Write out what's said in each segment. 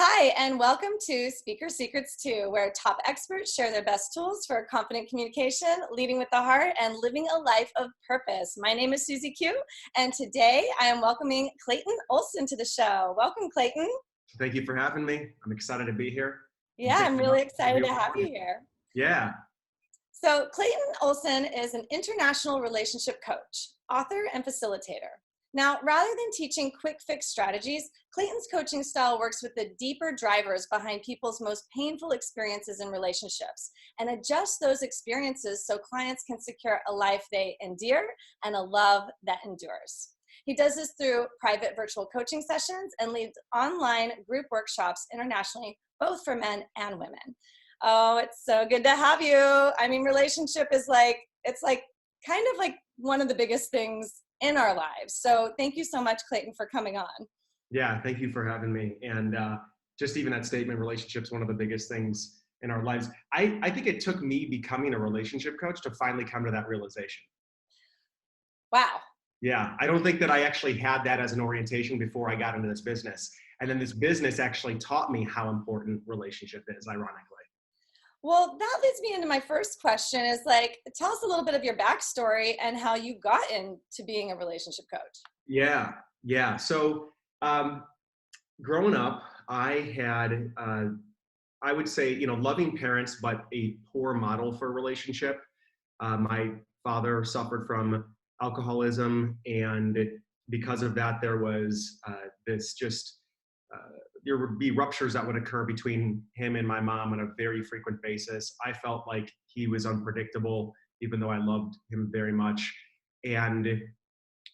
Hi, and welcome to Speaker Secrets 2, where top experts share their best tools for confident communication, leading with the heart, and living a life of purpose. My name is Susie Q, and today I am welcoming Clayton Olson to the show. Welcome, Clayton. Thank you for having me. I'm excited to be here. Yeah, I'm really excited to have you here. Yeah. So Clayton Olson is an international relationship coach, author, and facilitator. Now, rather than teaching quick fix strategies, Clayton's coaching style works with the deeper drivers behind people's most painful experiences in relationships and adjusts those experiences so clients can secure a life they endear and a love that endures. He does this through private virtual coaching sessions and leads online group workshops internationally, both for men and women. Oh, it's so good to have you. I mean, relationship is kind of like one of the biggest things in our lives. So thank you so much, Clayton, for coming on. Yeah, thank you for having me. And just even that statement, relationships, one of the biggest things in our lives. I think it took me becoming a relationship coach to finally come to that realization. Wow. Yeah, I don't think that I actually had that as an orientation before I got into this business. And then this business actually taught me how important relationship is, ironically. Well, that leads me into my first question is tell us a little bit of your backstory and how you got into being a relationship coach. Yeah. So growing up, I had, I would say, loving parents, but a poor model for a relationship. My father suffered from alcoholism, and because of that, there was there would be ruptures that would occur between him and my mom on a very frequent basis. I felt like he was unpredictable, even though I loved him very much. And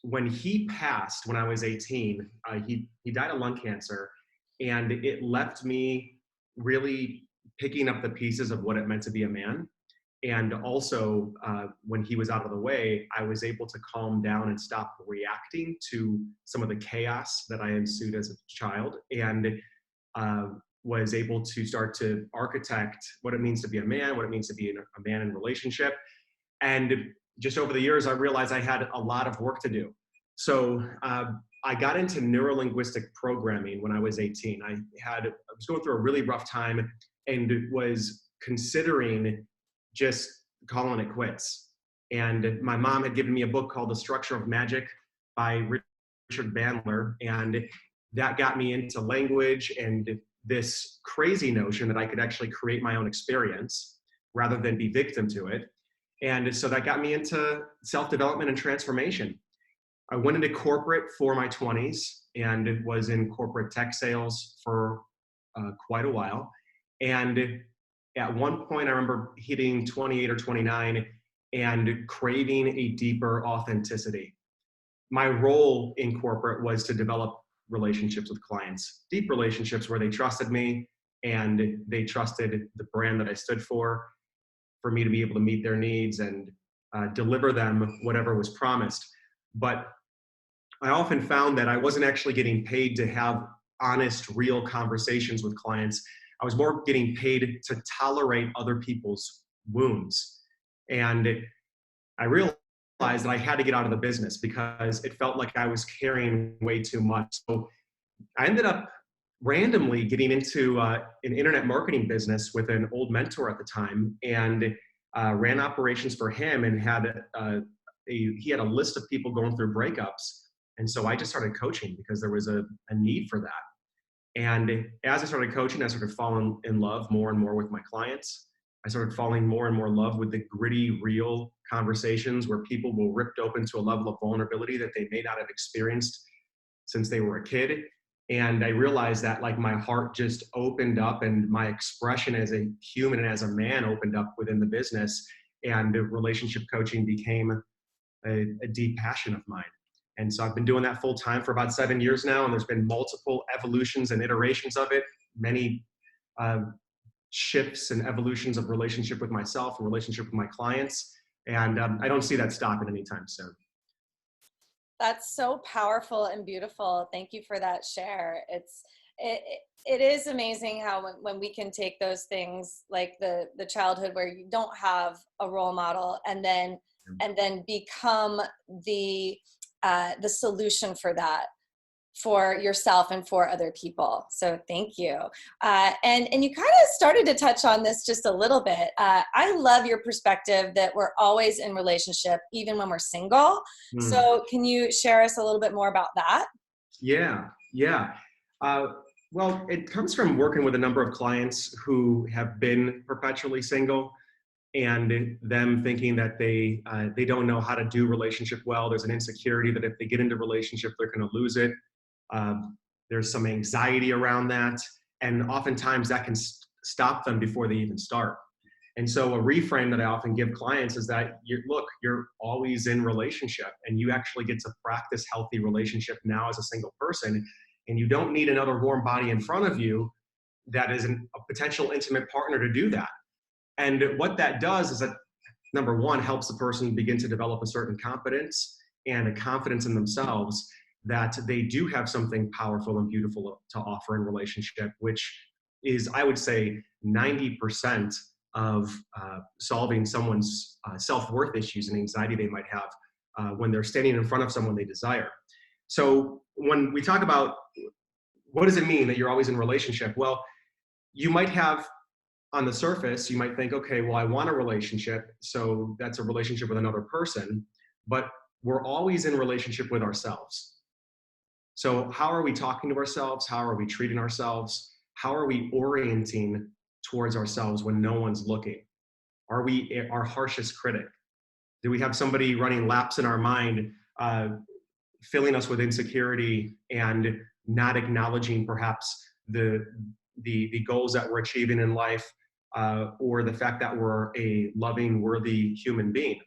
when he passed, when I was 18, he died of lung cancer, and it left me really picking up the pieces of what it meant to be a man. And also, when he was out of the way, I was able to calm down and stop reacting to some of the chaos that I ensued as a child, and was able to start to architect what it means to be a man, what it means to be a man in a relationship. And just over the years, I realized I had a lot of work to do. So I got into neurolinguistic programming when I was 18. I was going through a really rough time and was considering just calling it quits. And my mom had given me a book called The Structure of Magic by Richard Bandler. And that got me into language and this crazy notion that I could actually create my own experience rather than be victim to it. And so that got me into self-development and transformation. I went into corporate for my 20s and was in corporate tech sales for quite a while. And at one point, I remember hitting 28 or 29 and craving a deeper authenticity. My role in corporate was to develop relationships with clients, deep relationships where they trusted me and they trusted the brand that I stood for me to be able to meet their needs and deliver them whatever was promised. But I often found that I wasn't actually getting paid to have honest, real conversations with clients. I was more getting paid to tolerate other people's wounds. And I realized that I had to get out of the business because it felt like I was carrying way too much. So I ended up randomly getting into an internet marketing business with an old mentor at the time, and ran operations for him, and he had a list of people going through breakups. And so I just started coaching because there was a need for that. And as I started coaching, I started falling in love more and more with my clients. I started falling more and more in love with the gritty, real conversations where people were ripped open to a level of vulnerability that they may not have experienced since they were a kid. And I realized that my heart just opened up, and my expression as a human and as a man opened up within the business, and relationship coaching became a deep passion of mine. And so I've been doing that full time for about 7 years now, and there's been multiple evolutions and iterations of it, many shifts and evolutions of relationship with myself and relationship with my clients. And I don't see that stopping anytime soon. That's so powerful and beautiful. Thank you for that share. It is amazing how when we can take those things like the childhood where you don't have a role model and then become the solution for that for yourself and for other people. So thank you. And you kind of started to touch on this just a little bit. I love your perspective that we're always in relationship, even when we're single. So can you share us a little bit more about that? Yeah. Uh, well, it comes from working with a number of clients who have been perpetually single, and them thinking that they don't know how to do relationship well. There's an insecurity that if they get into relationship, they're going to lose it. There's some anxiety around that, and oftentimes that can stop them before they even start. And so a reframe that I often give clients is that you're always in relationship, and you actually get to practice healthy relationship now as a single person, and you don't need another warm body in front of you that is a potential intimate partner to do that. And what that does is that, number one, helps the person begin to develop a certain confidence and a confidence in themselves that they do have something powerful and beautiful to offer in relationship, which is, I would say, 90% of solving someone's self-worth issues and anxiety they might have when they're standing in front of someone they desire. So when we talk about what does it mean that you're always in relationship? Well, you might have, on the surface, you might think, okay, well, I want a relationship, so that's a relationship with another person, but we're always in relationship with ourselves. So how are we talking to ourselves? How are we treating ourselves? How are we orienting towards ourselves when no one's looking? Are we our harshest critic? Do we have somebody running laps in our mind, filling us with insecurity and not acknowledging perhaps the goals that we're achieving in life, or the fact that we're a loving, worthy human being?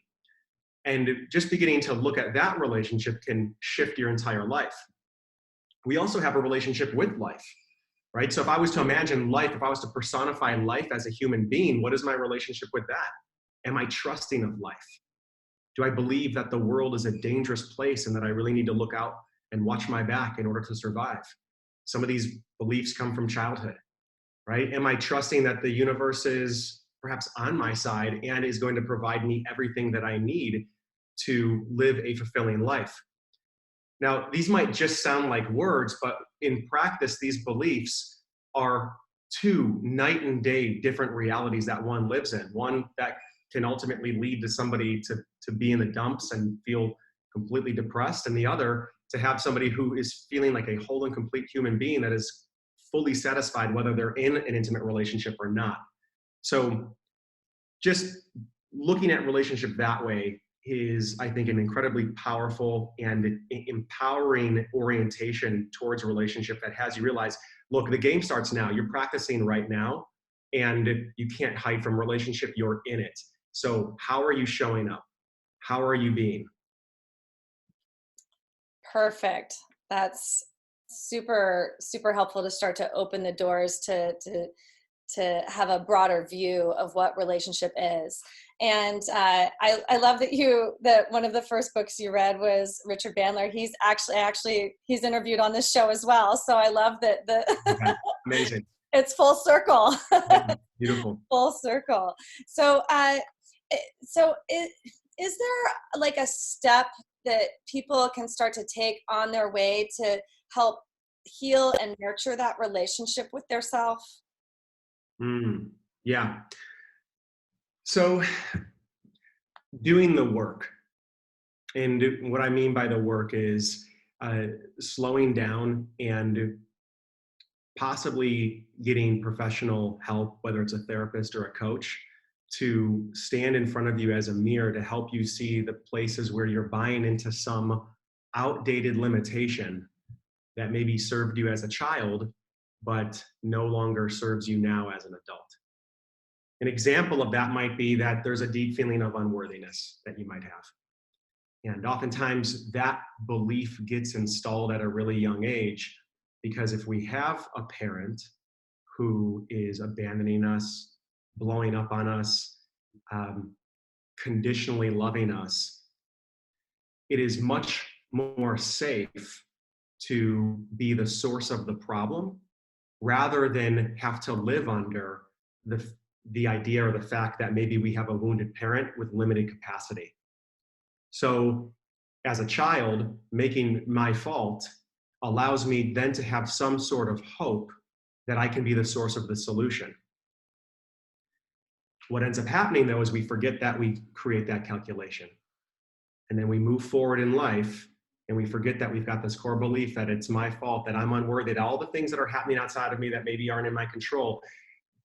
And just beginning to look at that relationship can shift your entire life. We also have a relationship with life, right? So if I was to imagine life, if I was to personify life as a human being, what is my relationship with that? Am I trusting of life? Do I believe that the world is a dangerous place and that I really need to look out and watch my back in order to survive? Some of these beliefs come from childhood, right? Am I trusting that the universe is perhaps on my side and is going to provide me everything that I need to live a fulfilling life? Now, these might just sound like words, but in practice, these beliefs are two night and day different realities that one lives in. One that can ultimately lead to somebody to be in the dumps and feel completely depressed, and the other to have somebody who is feeling like a whole and complete human being that is fully satisfied whether they're in an intimate relationship or not. So just looking at relationship that way is, I think, an incredibly powerful and empowering orientation towards a relationship that has you realize, look, the game starts now. You're practicing right now, and you can't hide from relationship. You're in it. So how are you showing up? How are you being? Perfect. That's super, super helpful to start to open the doors to have a broader view of what relationship is. And I love that one of the first books you read was Richard Bandler. He's he's interviewed on this show as well. So I love that Okay. Amazing. it's full circle. Yeah, beautiful. Full circle. So is there like a step that people can start to take on their way to help heal and nurture that relationship with their self? Yeah. So doing the work, and what I mean by the work is slowing down and possibly getting professional help, whether it's a therapist or a coach, to stand in front of you as a mirror to help you see the places where you're buying into some outdated limitation that maybe served you as a child, but no longer serves you now as an adult. An example of that might be that there's a deep feeling of unworthiness that you might have. And oftentimes that belief gets installed at a really young age, because if we have a parent who is abandoning us, blowing up on us, conditionally loving us, it is much more safe to be the source of the problem rather than have to live under the idea or the fact that maybe we have a wounded parent with limited capacity. So as a child, making my fault allows me then to have some sort of hope that I can be the source of the solution. What ends up happening though is we forget that we create that calculation. And then we move forward in life and we forget that we've got this core belief that it's my fault, that I'm unworthy, that all the things that are happening outside of me that maybe aren't in my control,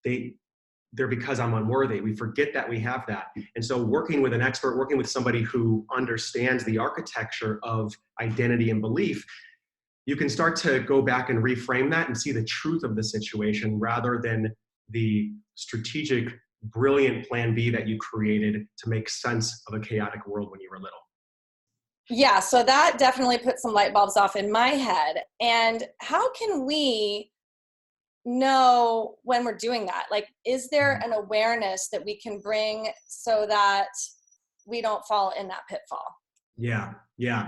they're because I'm unworthy. We forget that we have that. And so working with an expert, working with somebody who understands the architecture of identity and belief, you can start to go back and reframe that and see the truth of the situation rather than the strategic, brilliant plan B that you created to make sense of a chaotic world when you were little. Yeah, so that definitely put some light bulbs off in my head. And how can we know when we're doing that? Like, is there an awareness that we can bring so that we don't fall in that pitfall? Yeah.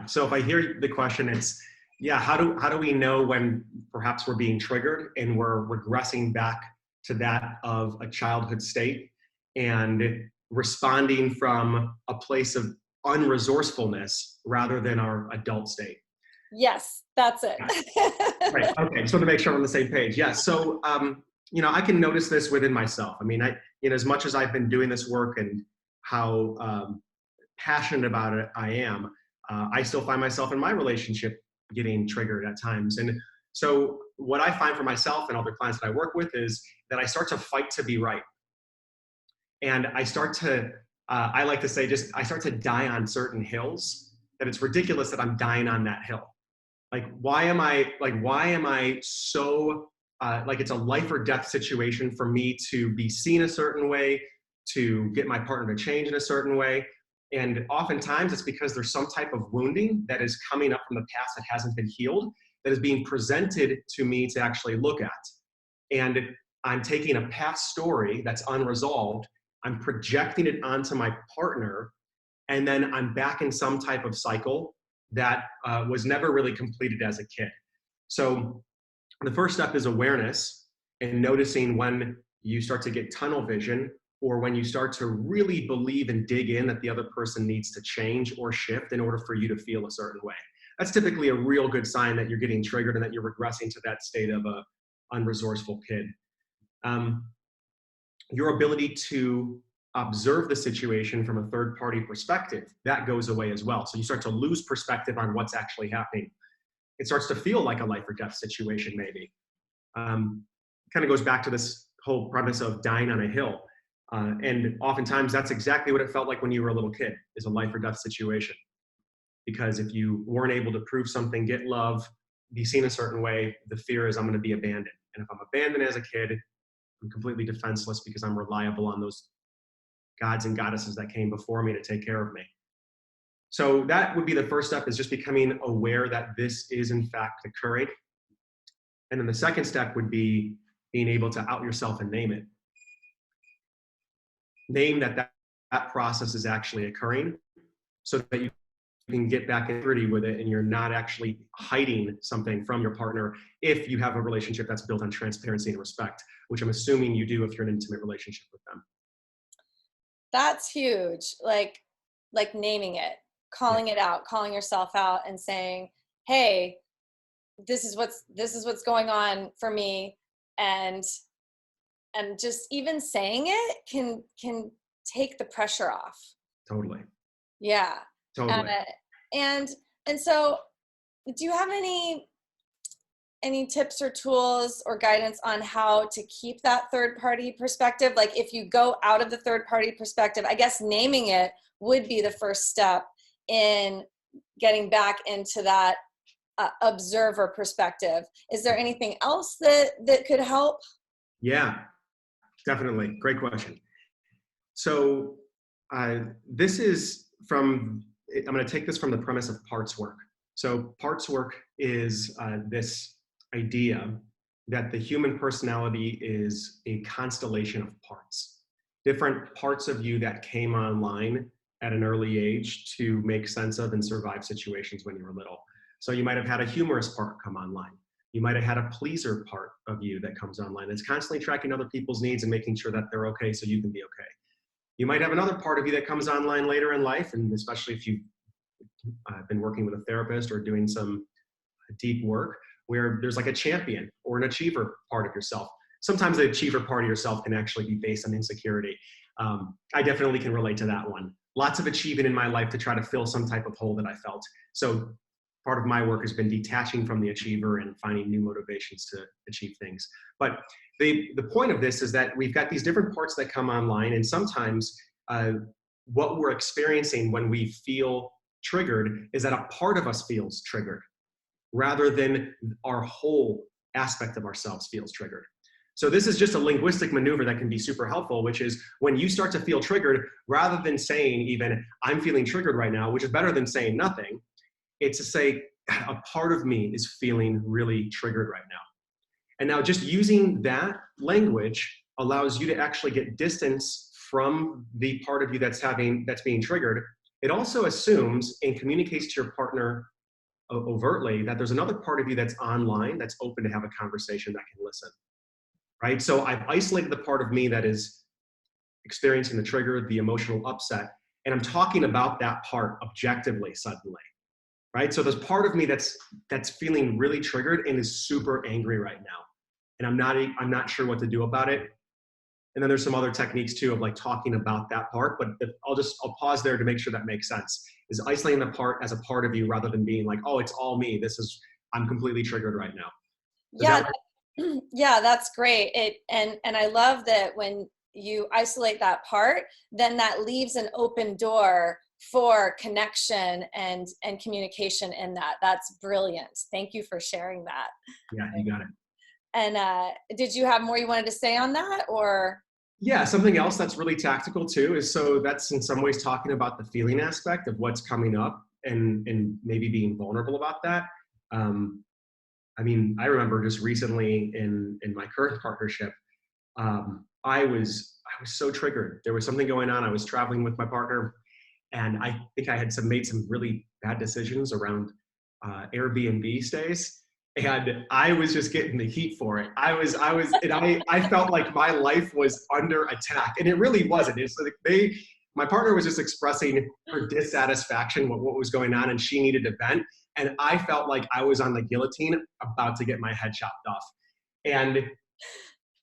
So if I hear the question, it's, yeah, how do we know when perhaps we're being triggered and we're regressing back to that of a childhood state and responding from a place of unresourcefulness rather than our adult state? Yes, that's it. Right. Okay. Just want to make sure we're on the same page. Yeah. So, I can notice this within myself. I mean, as much as I've been doing this work and how passionate about it I am, I still find myself in my relationship getting triggered at times. And so what I find for myself and other clients that I work with is that I start to fight to be right. And I start to, I like to say, I start to die on certain hills that it's ridiculous that I'm dying on that hill. Why am I so, it's a life or death situation for me to be seen a certain way, to get my partner to change in a certain way. And oftentimes it's because there's some type of wounding that is coming up from the past that hasn't been healed, that is being presented to me to actually look at. And I'm taking a past story that's unresolved, I'm projecting it onto my partner, and then I'm back in some type of cycle that was never really completed as a kid. So the first step is awareness and noticing when you start to get tunnel vision or when you start to really believe and dig in that the other person needs to change or shift in order for you to feel a certain way. That's typically a real good sign that you're getting triggered and that you're regressing to that state of a unresourceful kid. Your ability to observe the situation from a third-party perspective, that goes away as well. So you start to lose perspective on what's actually happening. It starts to feel like a life or death situation, maybe. Kind of goes back to this whole premise of dying on a hill. And oftentimes that's exactly what it felt like when you were a little kid, is a life or death situation. Because if you weren't able to prove something, get love, be seen a certain way, the fear is I'm going to be abandoned. And if I'm abandoned as a kid, I'm completely defenseless because I'm reliable on those gods and goddesses that came before me to take care of me. So that would be the first step, is just becoming aware that this is in fact occurring. And then the second step would be being able to out yourself and name it. Name that process is actually occurring so that you can get back in integrity with it and you're not actually hiding something from your partner if you have a relationship that's built on transparency and respect, which I'm assuming you do if you're in an intimate relationship with them. That's huge. Like naming it, calling it out, calling yourself out and saying, hey, this is what's going on for me. And just even saying it can take the pressure off. Totally. Yeah. Totally. And so do you have any tips or tools or guidance on how to keep that third party perspective? Like if you go out of the third party perspective, I guess naming it would be the first step in getting back into that observer perspective. Is there anything else that could help? Yeah, definitely. Great question. So this is I'm going to take this from the premise of parts work. So parts work is this idea that the human personality is a constellation of parts, different parts of you that came online at an early age to make sense of and survive situations when you were little. So you might have had a humorous part come online. You might have had a pleaser part of you that comes online. It's constantly tracking other people's needs and making sure that they're okay so you can be okay. You might have another part of you that comes online later in life, and especially if you've been working with a therapist or doing some deep work where there's like a champion or an achiever part of yourself. Sometimes the achiever part of yourself can actually be based on insecurity. I definitely can relate to that one. Lots of achieving in my life to try to fill some type of hole that I felt. So part of my work has been detaching from the achiever and finding new motivations to achieve things. But the point of this is that we've got these different parts that come online, and sometimes what we're experiencing when we feel triggered is that a part of us feels triggered rather than our whole aspect of ourselves feels triggered. So this is just a linguistic maneuver that can be super helpful, which is when you start to feel triggered, rather than saying even, I'm feeling triggered right now, which is better than saying nothing, it's to say, a part of me is feeling really triggered right now. And now just using that language allows you to actually get distance from the part of you that's being triggered. It also assumes and communicates to your partner overtly that there's another part of you that's online, that's open to have a conversation, that can listen, right? So I've isolated the part of me that is experiencing the trigger, the emotional upset, and I'm talking about that part objectively suddenly, right? So there's part of me that's feeling really triggered and is super angry right now, and I'm not sure what to do about it. And then there's some other techniques too of like talking about that part, but I'll pause there to make sure that makes sense. Is isolating the part as a part of you rather than being like, oh, it's all me. I'm completely triggered right now. Yeah, yeah, that's great. And I love that when you isolate that part, then that leaves an open door for connection and communication in that. That's brilliant. Thank you for sharing that. Yeah, you got it. And did you have more you wanted to say on that, or? Yeah, something else that's really tactical too is, so that's in some ways talking about the feeling aspect of what's coming up and maybe being vulnerable about that. I mean, I remember just recently in my current partnership, I was so triggered. There was something going on. I was traveling with my partner, and I think I had made some really bad decisions around Airbnb stays. And I was just getting the heat for it. I felt like my life was under attack, and it really wasn't. It's like my partner was just expressing her dissatisfaction with what was going on, and she needed to vent. And I felt like I was on the guillotine about to get my head chopped off. And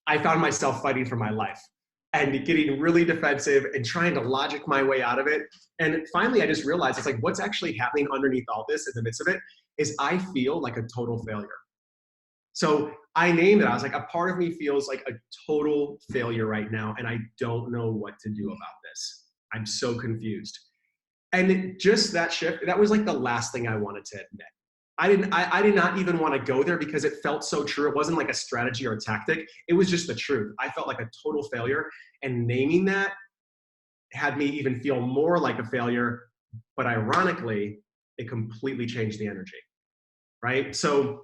I found myself fighting for my life and getting really defensive and trying to logic my way out of it. And finally, I just realized it's like, what's actually happening underneath all this in the midst of it is I feel like a total failure. So I named it. I was like, a part of me feels like a total failure right now, and I don't know what to do about this. I'm so confused. And just that shift, that was like the last thing I wanted to admit. I did not even want to go there because it felt so true. It wasn't like a strategy or a tactic. It was just the truth. I felt like a total failure, and naming that had me even feel more like a failure. But ironically, it completely changed the energy, right? So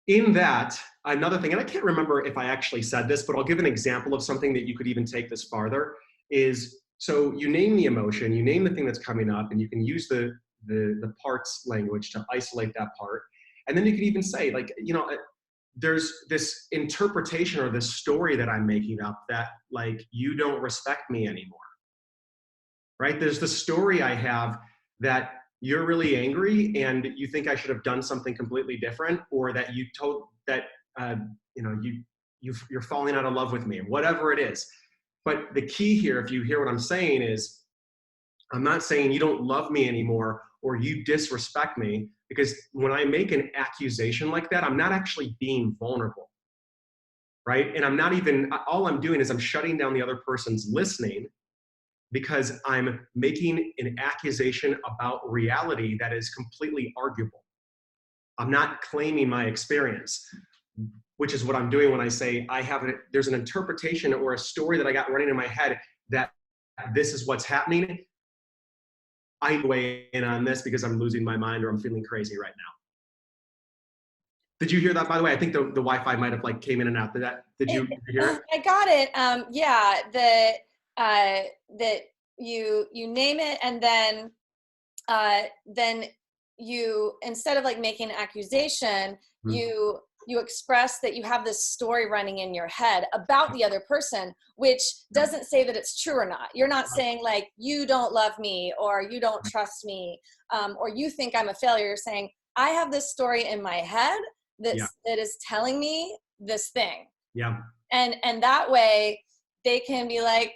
in that, another thing, and I can't remember if I actually said this, but I'll give an example of something that you could even take this farther, is so you name the emotion, you name the thing that's coming up, and you can use the parts language to isolate that part. And then you could even say, like, you know, there's this interpretation or this story that I'm making up that, like, you don't respect me anymore, right? There's the story I have that you're really angry and you think I should have done something completely different, or that you told that, you know, you're falling out of love with me, whatever it is. But the key here, if you hear what I'm saying, is I'm not saying you don't love me anymore or you disrespect me, because when I make an accusation like that, I'm not actually being vulnerable, right? And I'm not even, all I'm doing is I'm shutting down the other person's listening, because I'm making an accusation about reality that is completely arguable. I'm not claiming my experience, which is what I'm doing when I say there's an interpretation or a story that I got running in my head that this is what's happening. I weigh in on this because I'm losing my mind or I'm feeling crazy right now. Did you hear that, by the way? I think the Wi-Fi might have like came in and out. Did you hear it? I got it. Yeah, that you name it, and then you, instead of like making an accusation, you express that you have this story running in your head about the other person, which doesn't say that it's true or not. You're not saying like, you don't love me, or you don't trust me, or you think I'm a failure. You're saying, I have this story in my head Yeah. that is telling me this thing. Yeah. And that way they can be like,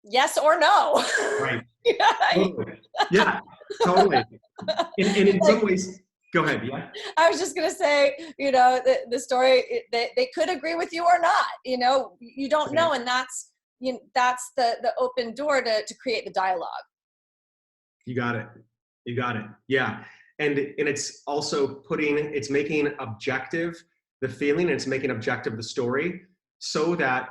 yes or no. Right. Yeah. Totally. Yeah, totally. And in Like, some ways, go ahead. Yeah. I was just going to say, the story, they could agree with you or not, you don't Right. know. And that's the open door to create the dialogue. You got it. You got it. Yeah. And it's also it's making objective the feeling, and it's making objective the story, so that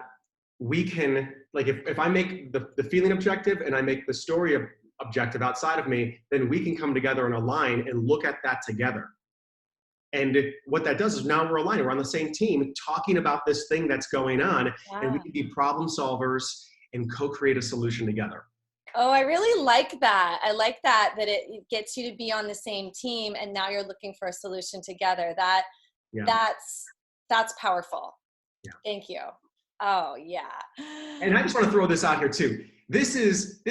we can, like, if I make the feeling objective and I make the story objective outside of me, then we can come together and align and look at that together. And what that does is now we're aligned. We're on the same team talking about this thing that's going on, and we Yeah. can be problem solvers and co-create a solution together. Oh, I really like that. I like that it gets you to be on the same team, and now you're looking for a solution together. Yeah. That's powerful. Yeah. Thank you. Oh, yeah. And I just want to throw this out here too. This is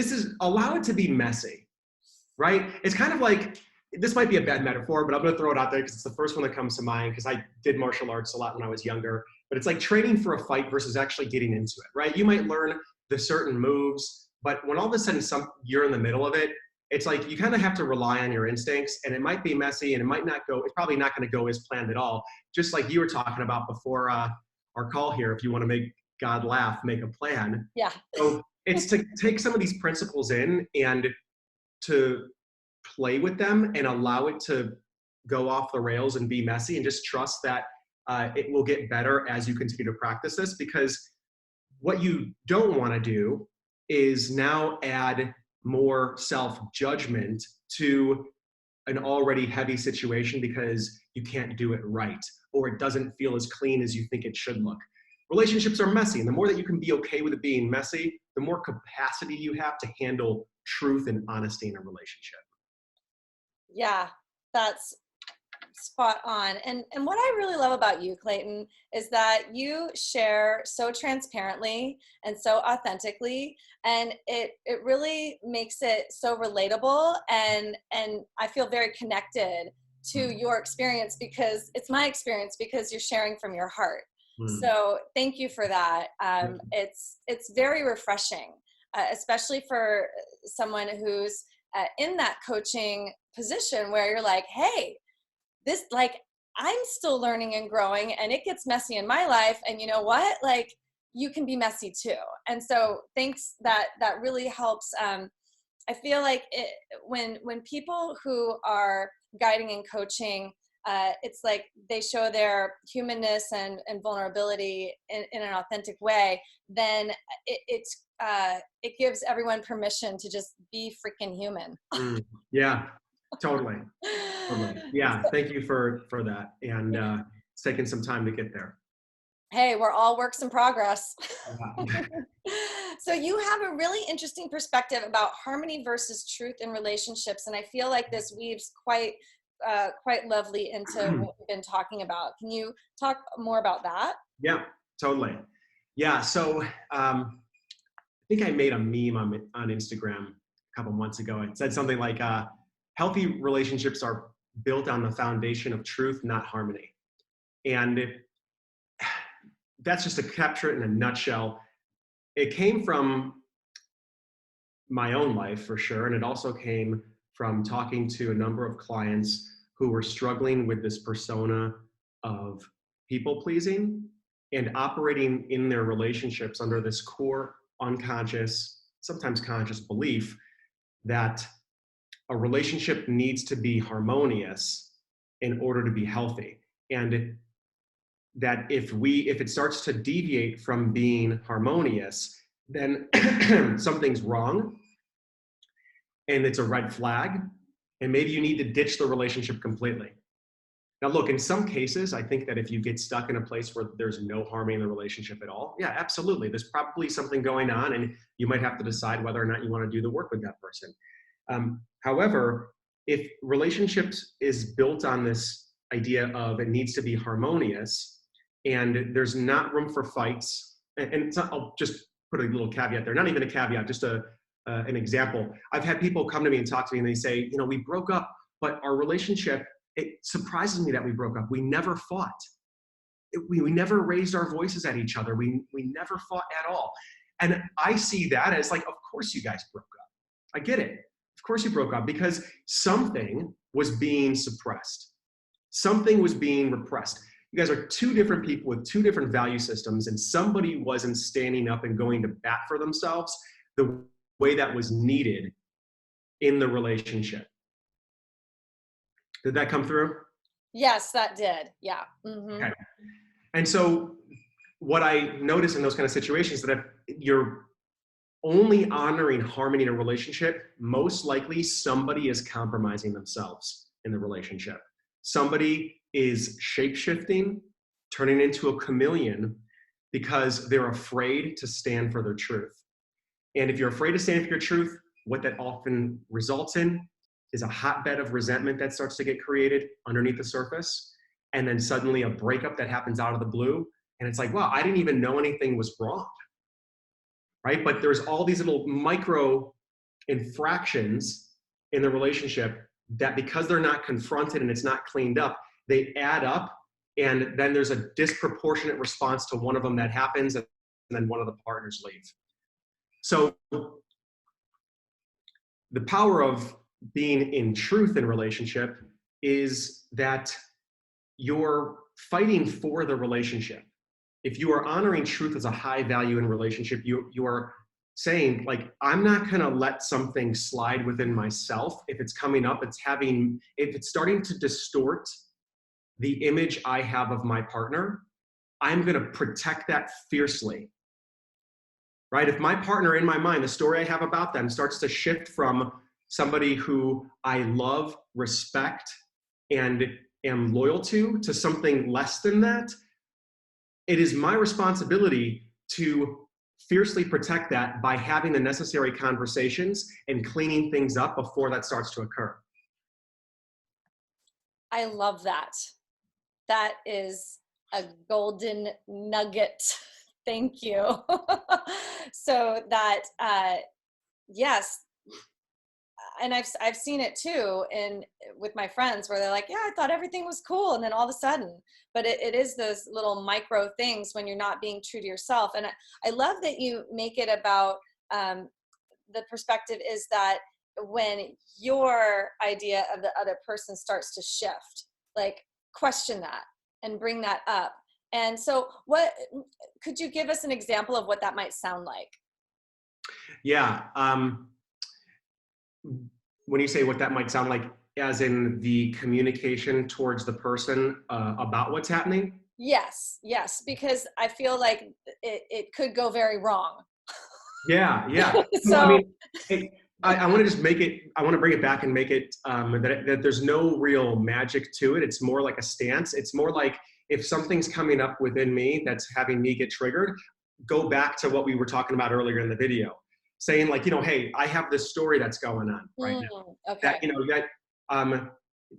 allow it to be messy, right? It's kind of like, this might be a bad metaphor, but I'm going to throw it out there because it's the first one that comes to mind, because I did martial arts a lot when I was younger. But it's like training for a fight versus actually getting into it, right? You might learn the certain moves, but when all of a sudden you're in the middle of it, it's like you kind of have to rely on your instincts, and it might be messy, and it's probably not going to go as planned at all. Just like you were talking about before our call here, if you want to make God laugh, make a plan. Yeah. So it's to take some of these principles in and to play with them and allow it to go off the rails and be messy, and just trust that it will get better as you continue to practice this. Because what you don't want to do is now add more self-judgment to an already heavy situation because you can't do it right, or it doesn't feel as clean as you think it should look. Relationships are messy, and the more that you can be okay with it being messy, the more capacity you have to handle truth and honesty in a relationship. Yeah, that's spot on. And what I really love about you, Clayton, is that you share so transparently and so authentically, and it really makes it so relatable, and I feel very connected to your experience, because it's my experience, because you're sharing from your heart. So thank you for that. It's very refreshing, especially for someone who's in that coaching position where you're like, hey, this, like, I'm still learning and growing, and it gets messy in my life. And you know what? Like, you can be messy too. And so thanks, that really helps. I feel like when people who are guiding and coaching, it's like they show their humanness and vulnerability in an authentic way, then it gives everyone permission to just be freaking human. Yeah, totally. Totally. Yeah, thank you for that. And it's taken some time to get there. Hey, we're all works in progress. Yeah. So you have a really interesting perspective about harmony versus truth in relationships, and I feel like this weaves quite lovely into what we've been talking about. Can you talk more about that? Yeah, totally. Yeah, so I think I made a meme on Instagram a couple months ago. It said something like, healthy relationships are built on the foundation of truth, not harmony. And that's just to capture it in a nutshell. It came from my own life, for sure. And it also came from talking to a number of clients who were struggling with this persona of people pleasing and operating in their relationships under this core unconscious, sometimes conscious belief that a relationship needs to be harmonious in order to be healthy. And that if it starts to deviate from being harmonious, then something's wrong, and it's a red flag, and maybe you need to ditch the relationship completely. Now, look, in some cases, I think that if you get stuck in a place where there's no harmony in the relationship at all, yeah, absolutely. There's probably something going on, and you might have to decide whether or not you want to do the work with that person. However, if relationships is built on this idea of it needs to be harmonious, and there's not room for fights, and it's not, I'll just put a little caveat there, not even a caveat, just an example. I've had people come to me and talk to me, and they say, we broke up, but our relationship it surprises me that we broke up. We never fought. We never raised our voices at each other. We never fought at all. And I see that as like, of course you guys broke up. I get it. Of course you broke up because something was being suppressed. Something was being repressed. You guys are two different people with two different value systems, and somebody wasn't standing up and going to bat for themselves the way that was needed in the relationship. Did that come through? Yes, that did. Yeah. Okay. And so what I notice in those kind of situations, that if you're only honoring harmony in a relationship, most likely somebody is compromising themselves in the relationship. Somebody is shape-shifting, turning into a chameleon because they're afraid to stand for their truth. And if you're afraid to stand for your truth, what that often results in is a hotbed of resentment that starts to get created underneath the surface. And then suddenly a breakup that happens out of the blue. And it's like, wow, I didn't even know anything was wrong. Right? But there's all these little micro infractions in the relationship that, because they're not confronted and it's not cleaned up, they add up, and then there's a disproportionate response to one of them that happens, and then one of the partners leave. So the power of being in truth in relationship is that you're fighting for the relationship. If you are honoring truth as a high value in relationship, you are saying, like, I'm not going to let something slide within myself. If it's coming up, if it's starting to distort the image I have of my partner, I'm going to protect that fiercely. Right? If my partner, in my mind, the story I have about them starts to shift from somebody who I love, respect, and am loyal to something less than that, it is my responsibility to fiercely protect that by having the necessary conversations and cleaning things up before that starts to occur. I love that. That is a golden nugget. Thank you. So that, yes. And I've seen it too with my friends where they're like, yeah, I thought everything was cool. And then all of a sudden, but it is those little micro things when you're not being true to yourself. And I love that you make it about, the perspective is that when your idea of the other person starts to shift, like, question that and bring that up. And so what, could you give us an example of what that might sound like? Yeah. When you say what that might sound like, as in the communication towards the person about what's happening? Yes, because I feel like it could go very wrong. Yeah. So, No, I mean, I want to just make it, I want to bring it back and make it that there's no real magic to it. It's more like a stance. It's more like, if something's coming up within me that's having me get triggered, go back to what we were talking about earlier in the video, saying, like, hey, I have this story that's going on right now. okay. That,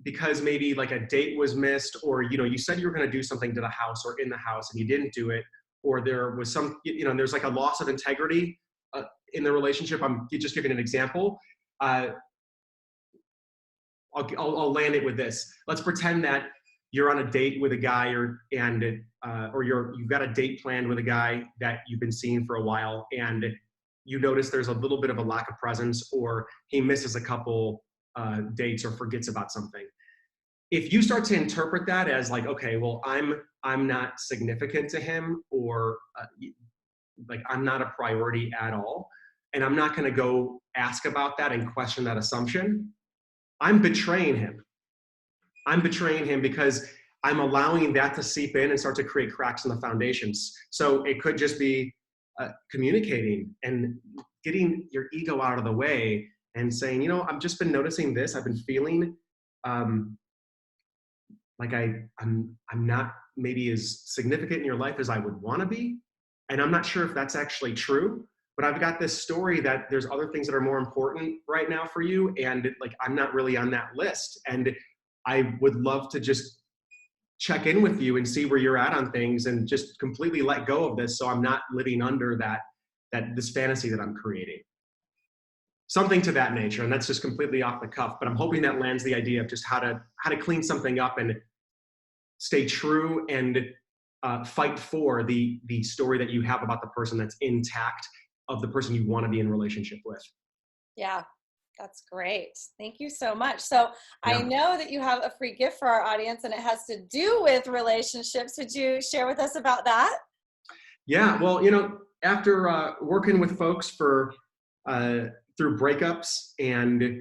because maybe like a date was missed, or, you said you were going to do something to the house or in the house and you didn't do it, or there was some, there's like a loss of integrity in the relationship. I'm just giving an example. I'll land it with this. Let's pretend that you're on a date with a guy, or you've got a date planned with a guy that you've been seeing for a while, and you notice there's a little bit of a lack of presence, or he misses a couple dates or forgets about something. If you start to interpret that as like, okay, well, I'm not significant to him, or like I'm not a priority at all, and I'm not going to go ask about that and question that assumption, I'm betraying him. I'm betraying him because I'm allowing that to seep in and start to create cracks in the foundations. So it could just be communicating and getting your ego out of the way and saying, I've just been noticing this. I've been feeling like I'm not maybe as significant in your life as I would want to be. And I'm not sure if that's actually true, but I've got this story that there's other things that are more important right now for you. And like, I'm not really on that list. And I would love to just check in with you and see where you're at on things, and just completely let go of this, so I'm not living under this fantasy that I'm creating. something to that nature. And that's just completely off the cuff, but I'm hoping that lands the idea of just how to clean something up and stay true and fight for the story that you have about the person that's intact of the person you want to be in relationship with. Yeah, that's great. Thank you so much. So I Yeah. know that you have a free gift for our audience and it has to do with relationships. Would you share with us about that? Yeah. Well, after working with folks for through breakups and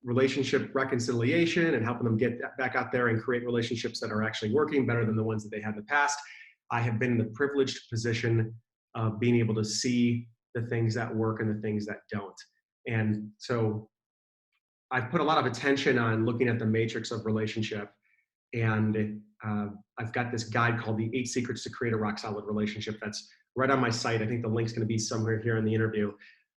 relationship reconciliation and helping them get back out there and create relationships that are actually working better than the ones that they had in the past, I have been in the privileged position of being able to see the things that work and the things that don't. And so I've put a lot of attention on looking at the matrix of relationship. And I've got this guide called The 8 Secrets to Create a Rock Solid Relationship that's right on my site. I think the link's going to be somewhere here in the interview.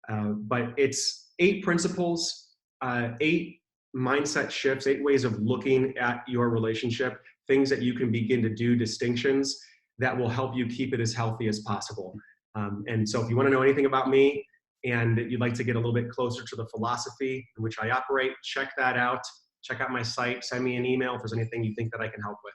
But it's 8 principles, 8 mindset shifts, 8 ways of looking at your relationship, things that you can begin to do, distinctions that will help you keep it as healthy as possible. And so if you want to know anything about me and you'd like to get a little bit closer to the philosophy in which I operate, check that out. Check out my site, send me an email if there's anything you think that I can help with.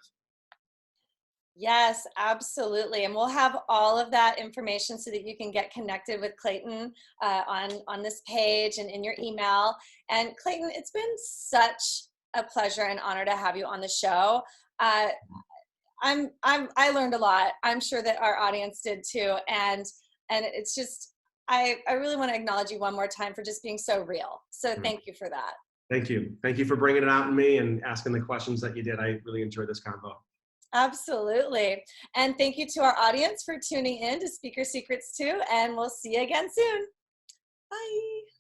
Yes, absolutely. And we'll have all of that information so that you can get connected with Clayton on this page and in your email. And Clayton, it's been such a pleasure and honor to have you on the show. I learned a lot. I'm sure that our audience did too. And it's just, I really want to acknowledge you one more time for just being so real. So thank you for that. Thank you. Thank you for bringing it out in me and asking the questions that you did. I really enjoyed this convo. Absolutely. And thank you to our audience for tuning in to Speaker Secrets 2, and we'll see you again soon. Bye.